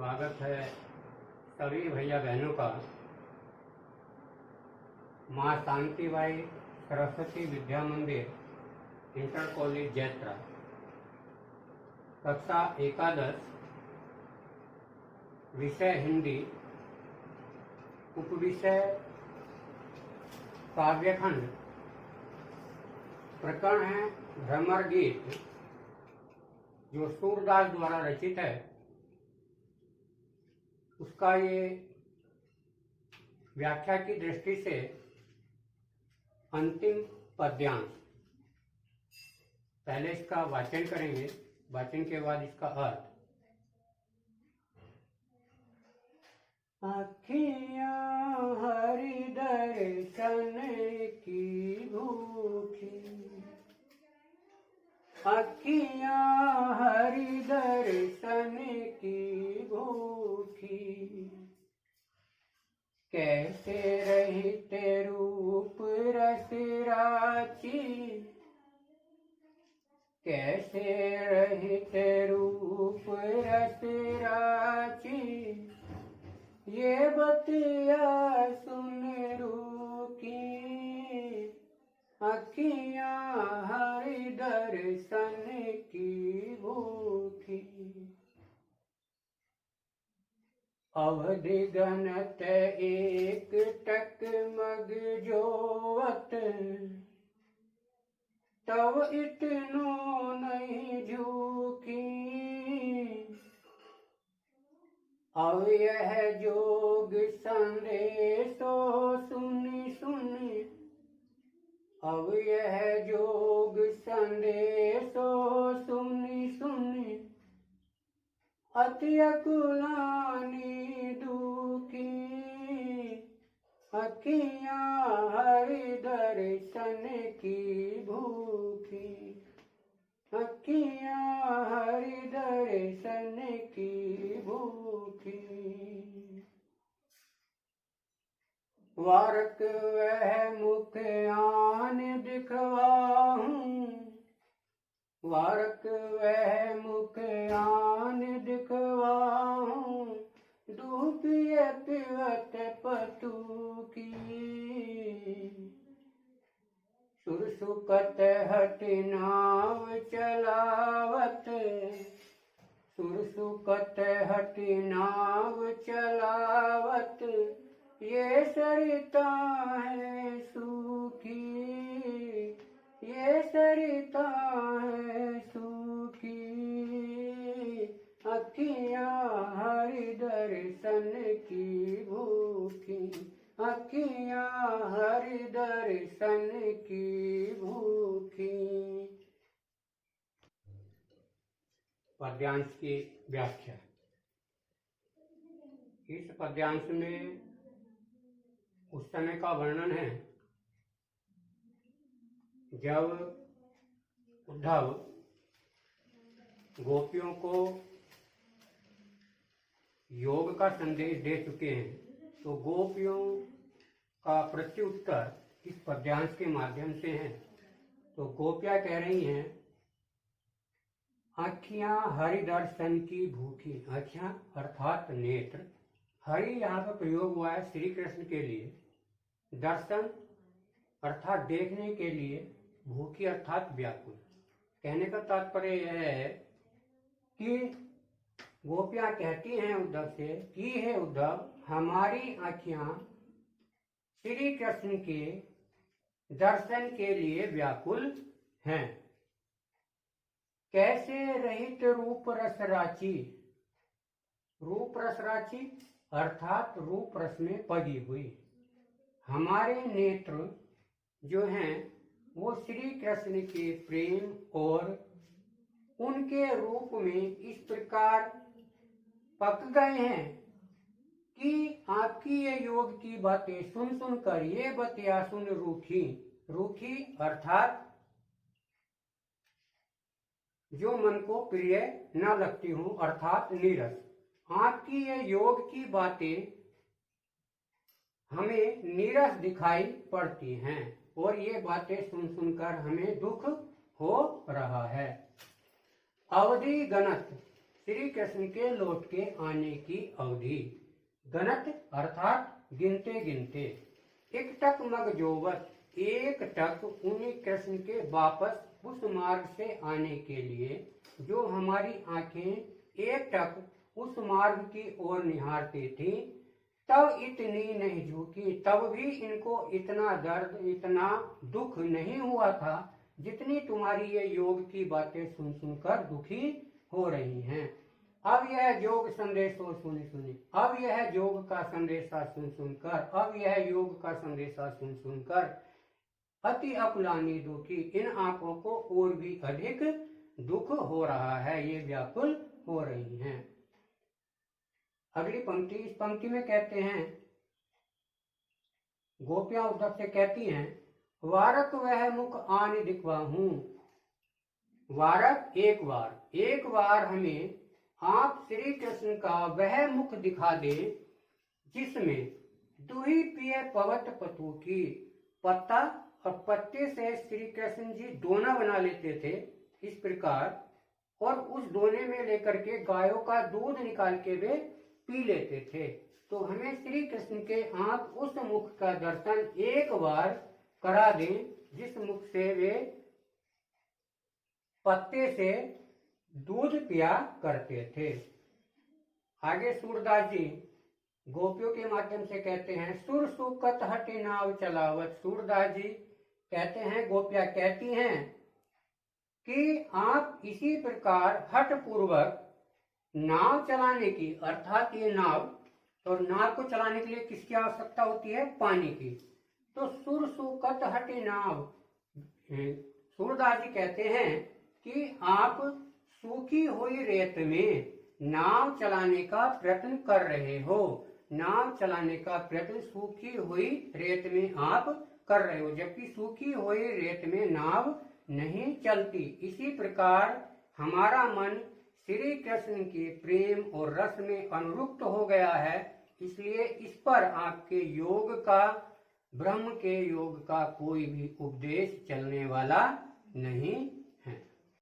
स्वागत है सभी भैया बहनों का माँ शांतिबाई सरस्वती विद्या मंदिर इंटर कॉलेज जैत्रा कक्षा एकादश विषय हिंदी उपविषय काव्यखंड प्रकरण है भ्रमर गीत जो सूरदास द्वारा रचित है। उसका ये व्याख्या की दृष्टि से अंतिम पद्यांश। पहले इसका वाचन करेंगे, वाचन के बाद इसका अर्थ। अखियाँ हरि दर्शन की भूखी, अखियाँ हरि दर्शन की भूखी, कैसे रहित रूप रस राची, कैसे रहित रूप रस राची, ये बतिया सुन रूकी, अखियाँ हरि दर्शन की भूखी। अवधि गणत एक टक मग जोवत, तब इतनो नहीं झूकी, अब यह जोग संदेशो सुनि सुनि, अब यह जोग संदेशो सुनि सुनि, अति अकुलानी दुखी, अखियाँ हरि दर्शन की भूखी, अखियाँ हरि दर्शन की भूखी। वारक वह मुख आन दिखवाहूं, वारक वह मुख आन दिखवाहूं, डूबिए पिवत पतु की, सुरसुकत हट नाव चलावत, सुरसुकत हट नाव चलावत, ये सरिता है सूखी, ये सरिता है सूखी, अखियाँ हरि दर्शन की भूखी, अखियाँ हरि दर्शन की भूखी। पद्यांश की व्याख्या। इस पद्यांश में उस समय का वर्णन है जब उद्धव गोपियों को योग का संदेश दे चुके हैं, तो गोपियों का प्रत्युत्तर इस पद्यांश के माध्यम से है। तो गोपियां कह रही हैं, आँखियां हरि दर्शन की भूखी, आँखियां अर्थात नेत्र, हरि यहाँ पर प्रयोग हुआ है श्री कृष्ण के लिए, दर्शन अर्थात देखने के लिए, भूखी अर्थात व्याकुल। कहने का तात्पर्य यह है कि गोपियां कहती हैं उद्धव से कि हे उद्धव, हमारी आँखियां श्री कृष्ण के दर्शन के लिए व्याकुल हैं। कैसे रहित रूप रस राची, रूप रस राची अर्थात रूप रस में पगी हुई, हमारे नेत्र जो हैं वो श्री कृष्ण के प्रेम और उनके रूप में इस प्रकार पक गए हैं कि आपकी ये योग की बातें सुन सुनकर ये बतिया सुन रूखी, रूखी अर्थात जो मन को प्रिय न लगती हूँ, अर्थात नीरस। आपकी ये योग की बातें हमें नीरस दिखाई पड़ती हैं और ये बातें सुन सुनकर हमें दुख हो रहा है। अवधि गणत, श्री कृष्ण के लौट के आने की अवधि। गणत अर्थात गिनते गिनते। एक टक मग जोवत, एक टक उन्हीं कृष्ण के वापस उस मार्ग से आने के लिए जो हमारी आंखें एक टक उस मार्ग की ओर निहारती थी, तब इतनी नहीं झुकी, तब भी इनको इतना दर्द, इतना दुख नहीं हुआ था जितनी तुम्हारी ये योग की बातें सुन सुनकर दुखी हो रही हैं। अब यह योग संदेशो सुनी सुनी, अब यह योग का संदेशा सुन सुनकर, अब यह योग का संदेशा सुन सुनकर अति अकुलानी दुखी, इन आंखों को और भी अधिक दुख हो रहा है, ये व्याकुल हो रही हैं। अगली पंक्ति, इस पंक्ति में कहते हैं, गोपियां उद्धव से कहती हैं, वारक वह मुख आन दिखवाहूं। वारक एक बार हमें आप श्री कृष्ण का वह मुख दिखा दे जिसमें दुही पिए पवत पतु की। पत्ता और पत्ते से श्री कृष्ण जी दोना बना लेते थे इस प्रकार, और उस दोने में लेकर के गायों का दूध निकाल के वे पी लेते थे। तो हमें श्री कृष्ण के आप उस मुख का दर्शन एक बार करा दें जिस मुख से वे पत्ते से दूध पिया करते थे। आगे सूरदास जी गोपियों के माध्यम से कहते हैं, सुर सुकत हटे नाव चलावत। सूरदास जी कहते हैं, गोपियां कहती हैं कि आप इसी प्रकार हठ पूर्वक नाव चलाने की, अर्थात ये नाव, और नाव को चलाने के लिए किसकी आवश्यकता होती है? पानी की। तो सुर सुकत हटे नाव, सूरदास जी कहते हैं कि आप सूखी हुई रेत में नाव चलाने का प्रयत्न कर रहे हो। नाव चलाने का प्रयत्न सूखी हुई रेत में आप कर रहे हो, जबकि सूखी हुई रेत में नाव नहीं चलती। इसी प्रकार हमारा मन श्री कृष्ण के प्रेम और रस में अनुरक्त हो गया है, इसलिए इस पर आपके योग का, ब्रह्म के योग का कोई भी उपदेश चलने वाला नहीं